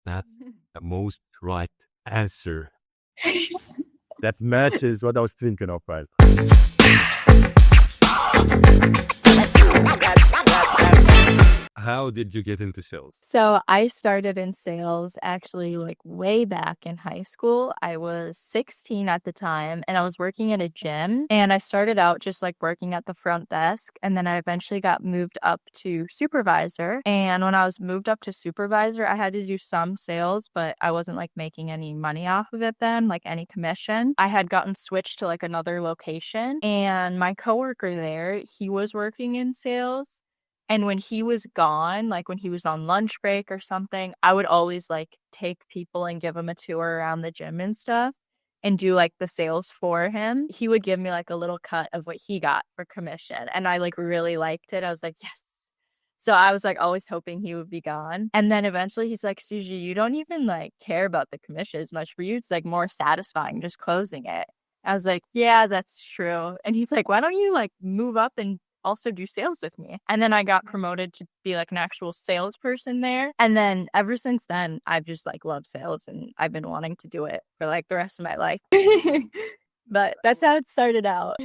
that the most right answer. That matches what I was thinking of, right? How did you get into sales? So I started in sales actually like way back in high school. I was 16 at the time and I was working at a gym, and I started out just like working at the front desk, and then I eventually got moved up to supervisor. And when I was moved up to supervisor, I had to do some sales, but I wasn't like making any money off of it then, like any commission. I had gotten switched to like another location, and my coworker there, he was working in sales. And when he was gone, like when he was on lunch break or something, I would always like take people and give him a tour around the gym and stuff and do like the sales for him. He would give me like a little cut of what he got for commission. And I like really liked it. I was like, yes. So I was like always hoping he would be gone. And then eventually he's like, Suji, you don't even like care about the commission as much. For you, it's like more satisfying just closing it. I was like, yeah, that's true. And he's like, why don't you like move up and also do sales with me? And then I got promoted to be like an actual salesperson there. And then ever since then, I've just like loved sales, and I've been wanting to do it for like the rest of my life. But that's how it started out.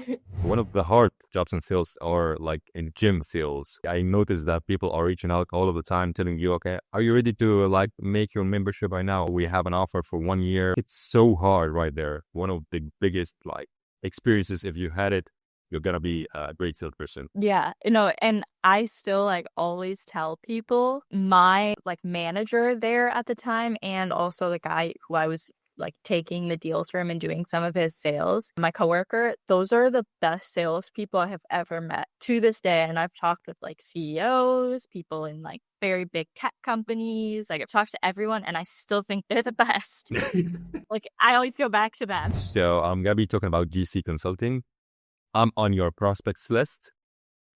One of the hard jobs in sales are like in gym sales. I noticed that people are reaching out all of the time telling you, okay, are you ready to like make your membership right now? We have an offer for 1 year. It's so hard right there. One of the biggest like experiences. If you had it, you're going to be a great salesperson. Yeah, and I still like always tell people, my like manager there at the time, and also the guy who I was like taking the deals for him and doing some of his sales, my coworker, those are the best salespeople I have ever met to this day. And I've talked with like CEOs, people in like very big tech companies. Like I've talked to everyone, and I still think they're the best. Like I always go back to them. So I'm going to be talking about GC Consulting. I'm on your prospects list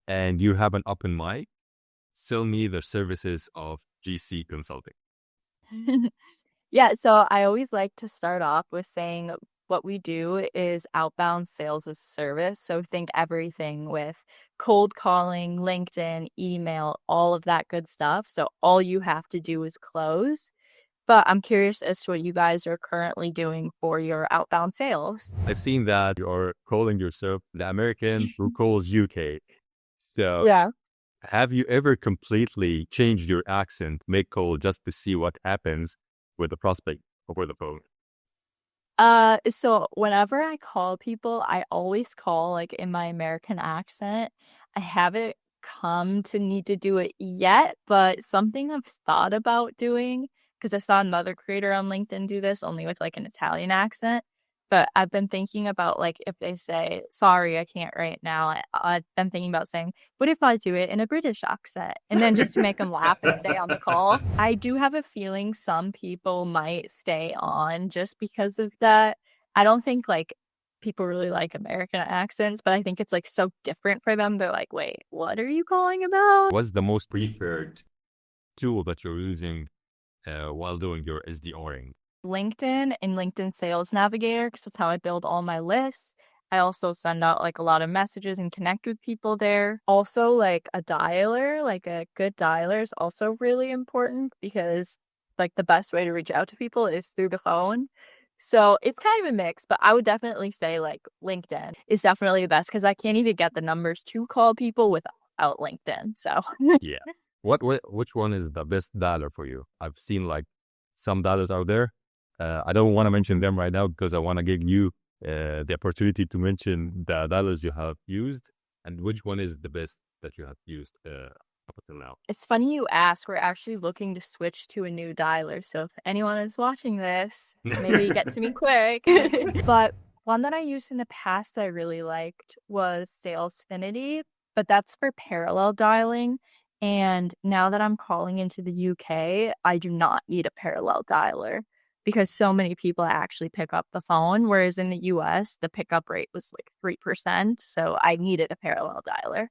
and you have an open mic. Sell me the services of GC Consulting. Yeah, so I always like to start off with saying what we do is outbound sales as a service. So think everything with cold calling, LinkedIn, email, all of that good stuff. So all you have to do is close. But I'm curious as to what you guys are currently doing for your outbound sales. I've seen that you're calling yourself the American who calls UK. So Yeah. have you ever completely changed your accent, make call just to see what happens with the prospect over the phone? So whenever I call people, I always call like in my American accent. I haven't come to need to do it yet, but something I've thought about doing, because I saw another creator on LinkedIn do this only with like an Italian accent. But I've been thinking about like if they say, sorry, I can't right now. I've been thinking about saying, what if I do it in a British accent? And then just to make them laugh and stay on the call. I do have a feeling some people might stay on just because of that. I don't think like people really like American accents, but I think it's like so different for them. They're like, wait, what are you calling about? What's the most preferred tool that you're using while doing your SDRing? LinkedIn and LinkedIn Sales Navigator, because that's how I build all my lists. I also send out like a lot of messages and connect with people there. Also, like a dialer, like a good dialer is also really important, because like the best way to reach out to people is through the phone. So it's kind of a mix, but I would definitely say like LinkedIn is definitely the best, because I can't even get the numbers to call people without LinkedIn. So Yeah. Which one is the best dialer for you? I've seen like some dialers out there. I don't want to mention them right now because I want to give you the opportunity to mention the dialers you have used, and which one is the best that you have used up until now. it's funny you ask. We're actually looking to switch to a new dialer. So if anyone is watching this, maybe get to me quick. But one that I used in the past that I really liked was Salesfinity, but that's for parallel dialing. And now that I'm calling into the UK, I do not need a parallel dialer, because so many people actually pick up the phone, whereas in the US, the pickup rate was like 3%. So I needed a parallel dialer.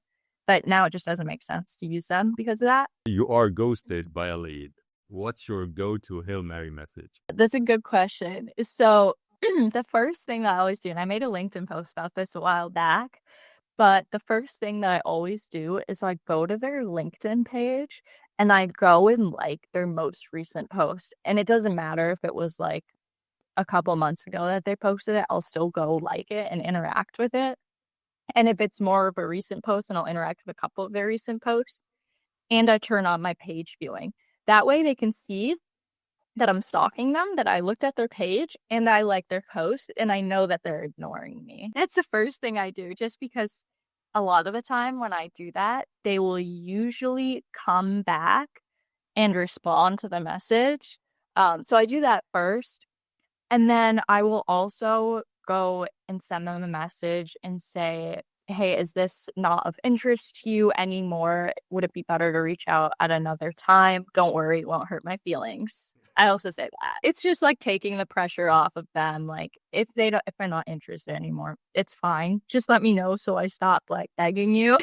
But now it just doesn't make sense to use them because of that. You are ghosted by a lead. What's your go-to Hail Mary message? That's a good question. So the first thing that I always do, and I made a LinkedIn post about this a while back, but the first thing that I always do is I go to their LinkedIn page and I go and like their most recent post. And it doesn't matter if it was like a couple months ago that they posted it, I'll still go like it and interact with it. And if it's more of a recent post, then I'll interact with a couple of their recent posts. And I turn on my page viewing. That way they can see that I'm stalking them, that I looked at their page and I like their post and I know that they're ignoring me. That's the first thing I do, just because a lot of the time when I do that, they will usually come back and respond to the message. So I do that first. And then I will also go and send them a message and say, hey, is this not of interest to you anymore? Would it be better to reach out at another time? Don't worry, it won't hurt my feelings. I also say that. It's just like taking the pressure off of them. Like if they're not interested anymore, it's fine. Just let me know so I stop like begging you.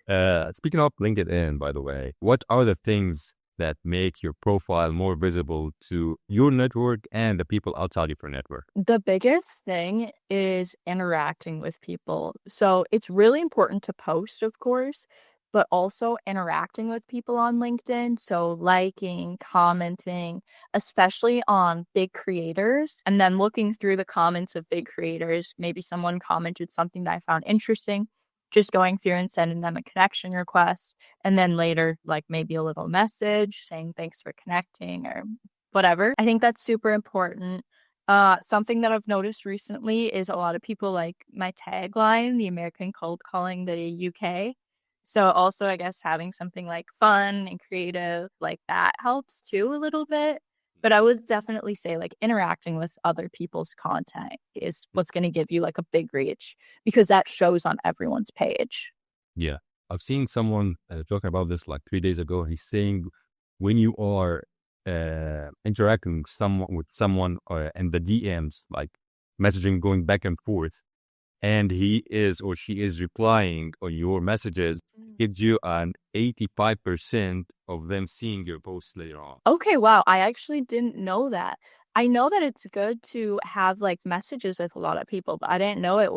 Yeah. Speaking of LinkedIn, by the way, what are the things that make your profile more visible to your network and the people outside of your network? The biggest thing is interacting with people. So it's really important to post, of course, but also interacting with people on LinkedIn. So liking, commenting, especially on big creators, and then looking through the comments of big creators. Maybe someone commented something that I found interesting, just going through and sending them a connection request. And then later, like maybe a little message saying thanks for connecting or whatever. I think that's super important. Something that I've noticed recently is a lot of people like my tagline, the American cold calling the UK. So also, I guess having something like fun and creative like that helps too a little bit. But I would definitely say like interacting with other people's content is what's going to give you like a big reach, because that shows on everyone's page. Yeah. I've seen someone talking about this like 3 days ago. He's saying when you are interacting with someone in the DMs, like messaging going back and forth, and he is or she is replying on your messages, gives you an 85% of them seeing your post later on. Okay, wow. I actually didn't know that. I know that it's good to have like messages with a lot of people, but I didn't know that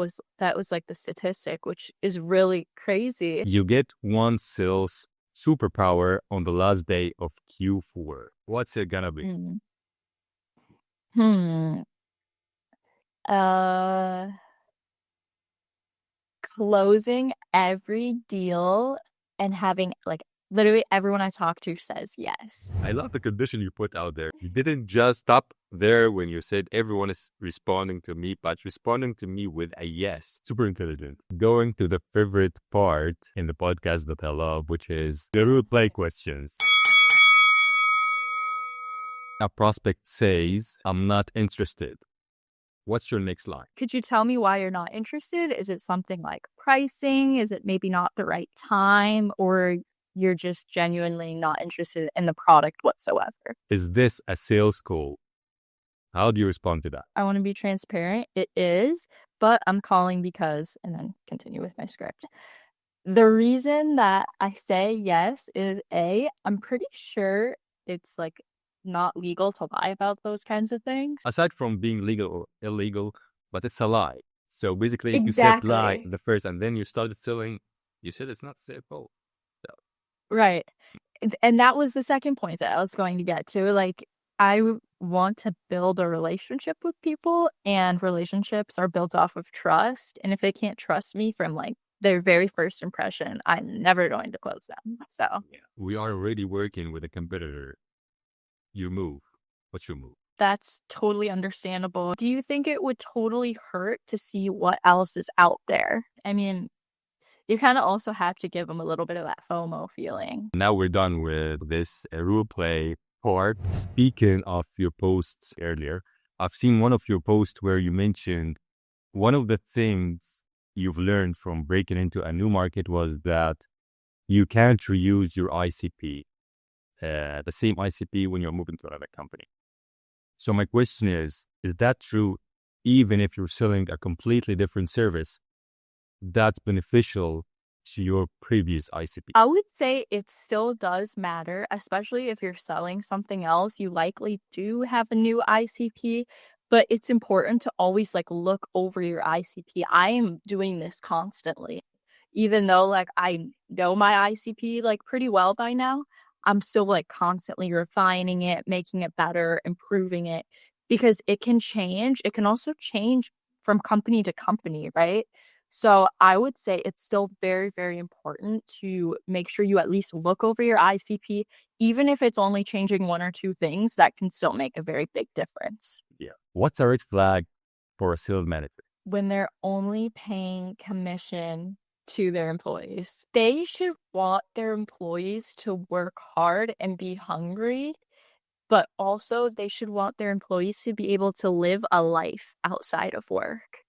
was like the statistic, which is really crazy. You get one sales superpower on the last day of Q4. What's it gonna be? Hmm. Hmm. Uh, Closing every deal and having like literally everyone I talk to says yes. I love the condition you put out there. You didn't just stop there when you said everyone is responding to me, but responding to me with a yes. Super intelligent. Going to the favorite part in the podcast that I love, which is the role play questions. A prospect says, I'm not interested. What's your next line? Could you tell me why you're not interested? Is it something like pricing? Is it maybe not the right time? Or you're just genuinely not interested in the product whatsoever? Is this a sales call? How do you respond to that? I want to be transparent. It is, but I'm calling because, and then continue with my script. The reason that I say yes is I'm pretty sure it's like not legal to lie about those kinds of things. Aside from being legal or illegal, but it's a lie. So basically, you said lie Exactly. the first, and then you started selling. You said it's not sale. So Right. And that was the second point that I was going to get to. Like, I want to build a relationship with people, and relationships are built off of trust. And if they can't trust me from like their very first impression, I'm never going to close them. So we are already working with a competitor. You move. What's your move? that's totally understandable. Do you think it would totally hurt to see what else is out there? I mean, you kind of also have to give them a little bit of that FOMO feeling. Now we're done with this role play part. Speaking of your posts earlier, I've seen one of your posts where you mentioned one of the things you've learned from breaking into a new market was that you can't reuse your ICP, the same ICP when you're moving to another company. So my question is that true? Even if you're selling a completely different service, that's beneficial to your previous ICP? I would say it still does matter, especially if you're selling something else. You likely do have a new ICP, but it's important to always like look over your ICP. I am doing this constantly. even though like I know my ICP like pretty well by now, I'm still like constantly refining it, making it better, improving it because it can change. It can also change from company to company, right? So I would say it's still very, very important to make sure you at least look over your ICP, even if it's only changing one or two things, that can still make a very big difference. Yeah. What's a red flag for a sales manager? When they're only paying commission to their employees. They should want their employees to work hard and be hungry, but also they should want their employees to be able to live a life outside of work.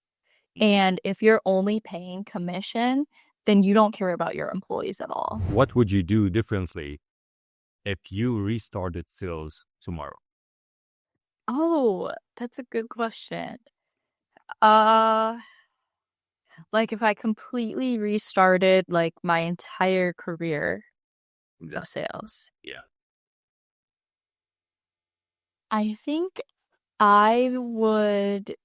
And if you're only paying commission, then you don't care about your employees at all. What would you do differently if you restarted sales tomorrow? Oh, that's a good question. Like if I completely restarted like my entire career of sales, Yeah. I think I would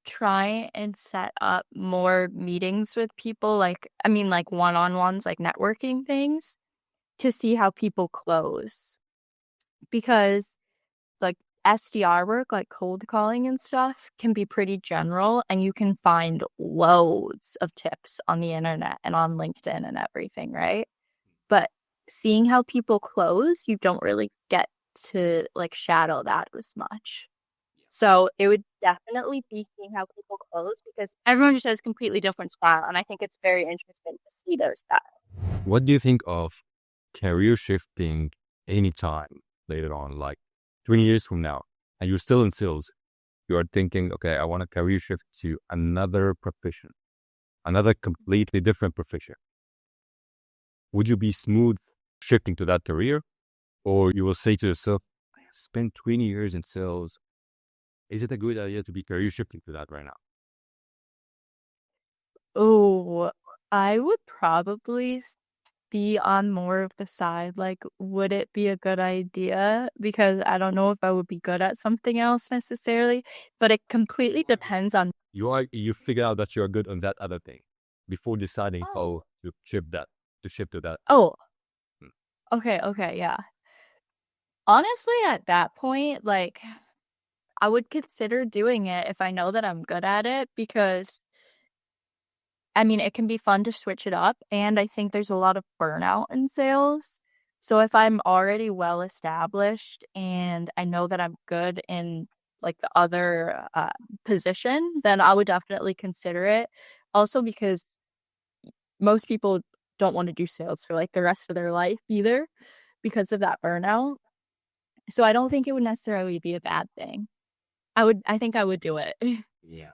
try and set up more meetings with people, like like one-on-ones, like networking things to see how people close. Because like SDR work, like cold calling and stuff, can be pretty general and you can find loads of tips on the internet and on LinkedIn and everything, right? But seeing how people close, you don't really get to like shadow that as much. So it would definitely be seeing how people close because everyone just has a completely different style. And I think it's very interesting to see their style. What do you think of career shifting anytime later on, like 20 years from now, and you're still in sales? You are thinking, okay, I want a career shift to another profession, another completely different profession. Would you be smooth shifting to that career? Or you will say to yourself, I have spent 20 years in sales. Is it a good idea to be career shifting to that right now? Oh, I would probably be on more of the side, like, would it be a good idea? Because I don't know if I would be good at something else necessarily, but it completely depends on. You figure out that you're good on that other thing before deciding Oh. to shift to that. Oh, Hmm. okay, yeah. Honestly, at that point, like, I would consider doing it if I know that I'm good at it because it can be fun to switch it up, and I think there's a lot of burnout in sales. So if I'm already well established and I know that I'm good in like the other position, then I would definitely consider it. Also because most people don't want to do sales for like the rest of their life either because of that burnout. So I don't think it would necessarily be a bad thing. I think I would do it. Yeah.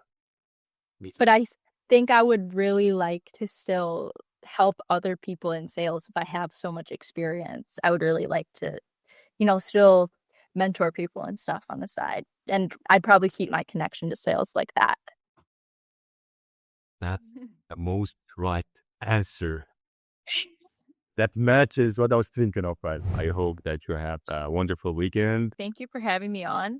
But I think I would really like to still help other people in sales if I have so much experience. I would really like to, still mentor people and stuff on the side. And I'd probably keep my connection to sales like that. That's the most right answer. That matches what I was thinking of, right? I hope that you have a wonderful weekend. Thank you for having me on.